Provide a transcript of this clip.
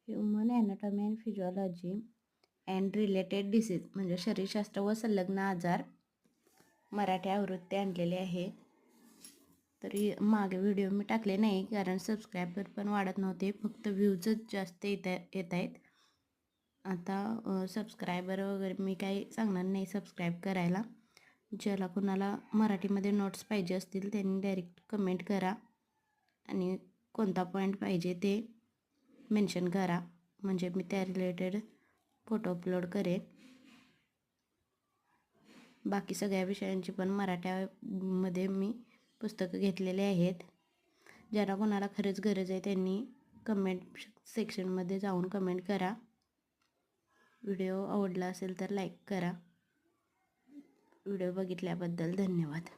Human anatomy and physiology and related disease म्हणजे शरीरशास्त्र व संलग्न आजार मराठी आवृत्ती आणलेली आहे. तरी मागे व्हिडिओ मी टाकले नाही कारण सबस्क्रायबर पण वाढत नव्हते, फक्त व्ह्यूजच जास्त येत आहेत. आता सबस्क्रायबर वगैरे मी काही सांगणार नाही सबस्क्राईब करायला. ज्याला कुणाला मराठीमध्ये नोट्स पाहिजे असतील त्यांनी डायरेक्ट कमेंट करा आणि कोणता पॉईंट पाहिजे ते मेन्शन करा, म्हणजे मी त्या रिलेटेड फोटो अपलोड करेन. बाकी सगळ्या विषयांची पण मराठीमध्ये मी पुस्तकं घेतलेले आहेत. ज्यांना कोणाला खरंच गरज आहे त्यांनी कमेंट सेक्शनमध्ये जाऊन कमेंट करा. व्हिडिओ आवडला असेल तर लाईक करा. व्हिडिओ बघितल्याबद्दल धन्यवाद.